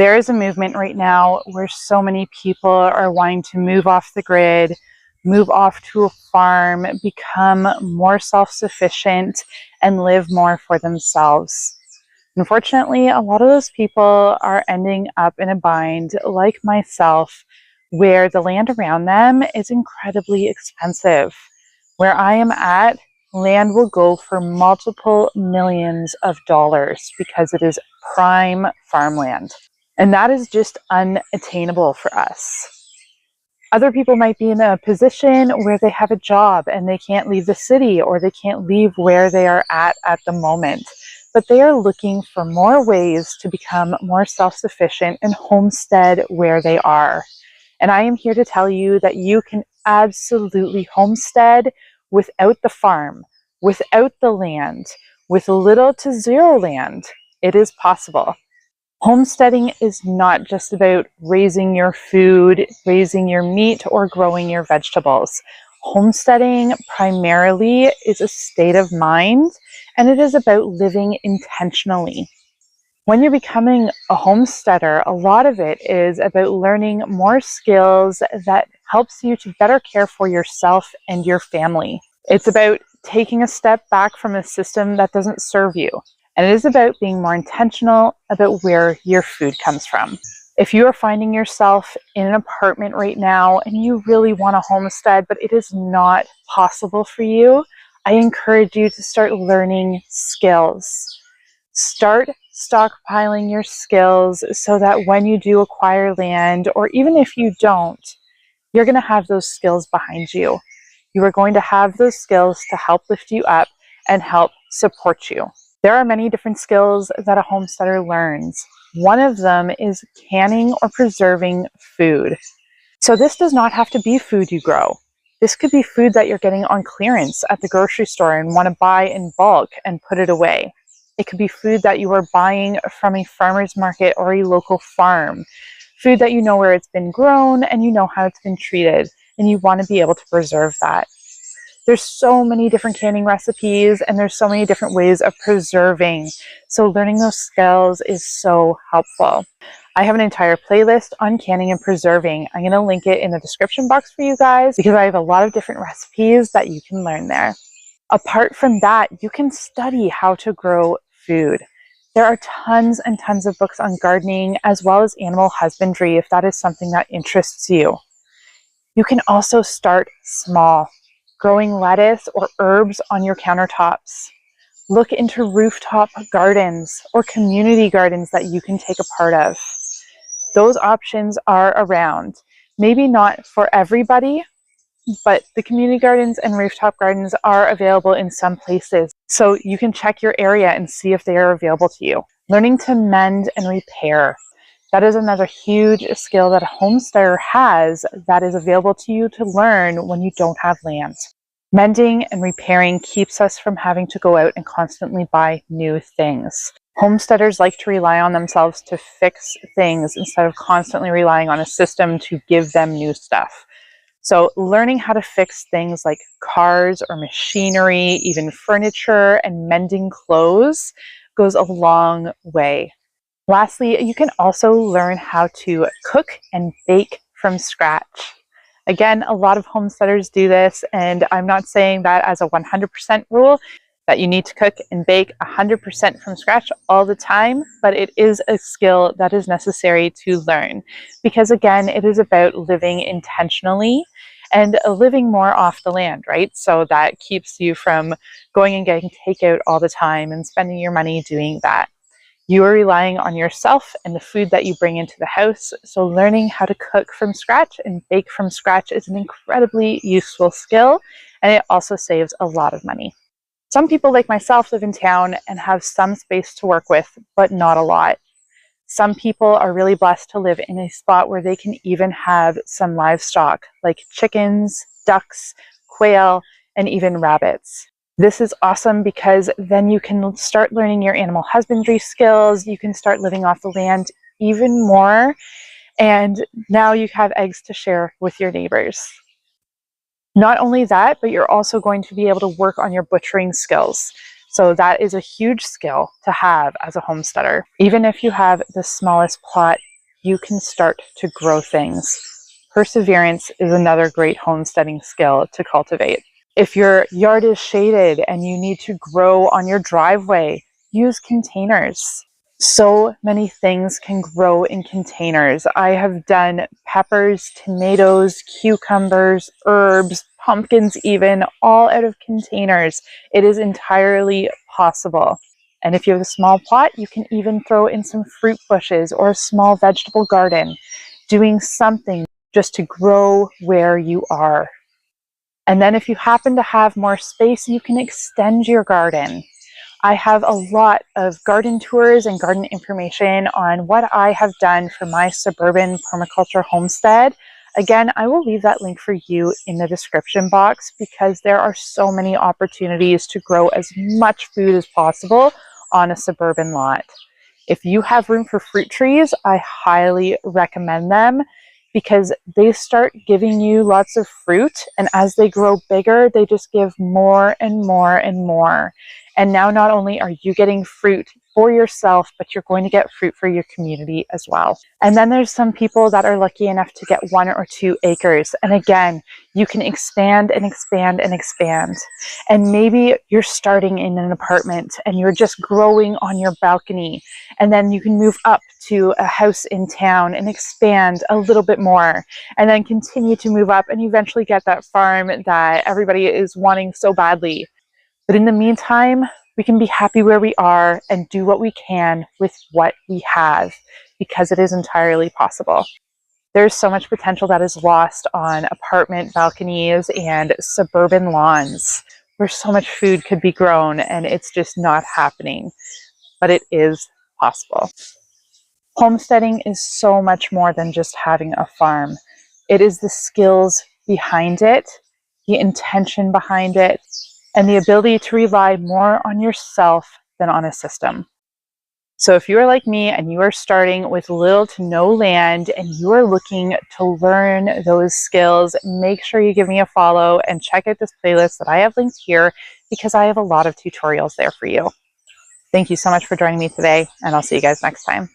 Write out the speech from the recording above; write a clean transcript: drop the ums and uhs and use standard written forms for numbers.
There is a movement right now where so many people are wanting to move off the grid, move off to a farm, become more self-sufficient, and live more for themselves. Unfortunately, a lot of those people are ending up in a bind, like myself, where the land around them is incredibly expensive. Where I am at, land will go for multiple millions of dollars because it is prime farmland. And that is just unattainable for us. Other people might be in a position where they have a job and they can't leave the city, or they can't leave where they are at the moment. But they are looking for more ways to become more self-sufficient and homestead where they are. And I am here to tell you that you can absolutely homestead without the farm, without the land, with little to zero land. It is possible. Homesteading is not just about raising your food, raising your meat, or growing your vegetables. Homesteading primarily is a state of mind, and it is about living intentionally. When you're becoming a homesteader, a lot of it is about learning more skills that helps you to better care for yourself and your family. It's about taking a step back from a system that doesn't serve you. And it is about being more intentional about where your food comes from. If you are finding yourself in an apartment right now and you really want a homestead, but it is not possible for you, I encourage you to start learning skills. Start stockpiling your skills so that when you do acquire land, or even if you don't, you're going to have those skills behind you. You are going to have those skills to help lift you up and help support you. There are many different skills that a homesteader learns. One of them is canning or preserving food. So this does not have to be food you grow. This could be food that you're getting on clearance at the grocery store and want to buy in bulk and put it away. It could be food that you are buying from a farmer's market or a local farm. Food that you know where it's been grown and you know how it's been treated, and you want to be able to preserve that. There's so many different canning recipes, and there's so many different ways of preserving. So learning those skills is so helpful. I have an entire playlist on canning and preserving. I'm going to link it in the description box for you guys because I have a lot of different recipes that you can learn there. Apart from that, you can study how to grow food. There are tons and tons of books on gardening as well as animal husbandry if that is something that interests you. You can also start small, growing lettuce or herbs on your countertops. Look into rooftop gardens or community gardens that you can take a part of. Those options are around. Maybe not for everybody, but the community gardens and rooftop gardens are available in some places. So you can check your area and see if they are available to you. Learning to mend and repair. That is another huge skill that a homesteader has that is available to you to learn when you don't have land. Mending and repairing keeps us from having to go out and constantly buy new things. Homesteaders like to rely on themselves to fix things instead of constantly relying on a system to give them new stuff. So learning how to fix things like cars or machinery, even furniture, and mending clothes goes a long way. Lastly, you can also learn how to cook and bake from scratch. Again, a lot of homesteaders do this, and I'm not saying that as a 100% rule, that you need to cook and bake 100% from scratch all the time, but it is a skill that is necessary to learn because, again, it is about living intentionally and living more off the land, right? So that keeps you from going and getting takeout all the time and spending your money doing that. You are relying on yourself and the food that you bring into the house. So learning how to cook from scratch and bake from scratch is an incredibly useful skill, and it also saves a lot of money. Some people like myself live in town and have some space to work with, but not a lot. Some people are really blessed to live in a spot where they can even have some livestock like chickens, ducks, quail, and even rabbits. This is awesome because then you can start learning your animal husbandry skills. You can start living off the land even more. And now you have eggs to share with your neighbors. Not only that, but you're also going to be able to work on your butchering skills. So that is a huge skill to have as a homesteader. Even if you have the smallest plot you can start to grow things. Perseverance is another great homesteading skill to cultivate. If your yard is shaded and you need to grow on your driveway, use containers. So many things can grow in containers. I have done peppers, tomatoes, cucumbers, herbs, pumpkins even, all out of containers. It is entirely possible. And if you have a small plot, you can even throw in some fruit bushes or a small vegetable garden, doing something just to grow where you are. And then if you happen to have more space, you can extend your garden. I have a lot of garden tours and garden information on what I have done for my suburban permaculture homestead. Again, I will leave that link for you in the description box because there are so many opportunities to grow as much food as possible on a suburban lot. If you have room for fruit trees, I highly recommend them because they start giving you lots of fruit, and as they grow bigger, they just give more and more and more. And now not only are you getting fruit for yourself, but you're going to get fruit for your community as well. And then there's some people that are lucky enough to get 1 or 2 acres. And again, you can expand and expand and expand. And maybe you're starting in an apartment and you're just growing on your balcony. And then you can move up to a house in town and expand a little bit more. And then continue to move up and eventually get that farm that everybody is wanting so badly. But in the meantime, we can be happy where we are and do what we can with what we have, because it is entirely possible. There's so much potential that is lost on apartment balconies and suburban lawns where so much food could be grown and it's just not happening, but it is possible. Homesteading is so much more than just having a farm. It is the skills behind it, the intention behind it, and the ability to rely more on yourself than on a system. So if you are like me and you are starting with little to no land and you are looking to learn those skills, make sure you give me a follow and check out this playlist that I have linked here because I have a lot of tutorials there for you. Thank you so much for joining me today, and I'll see you guys next time.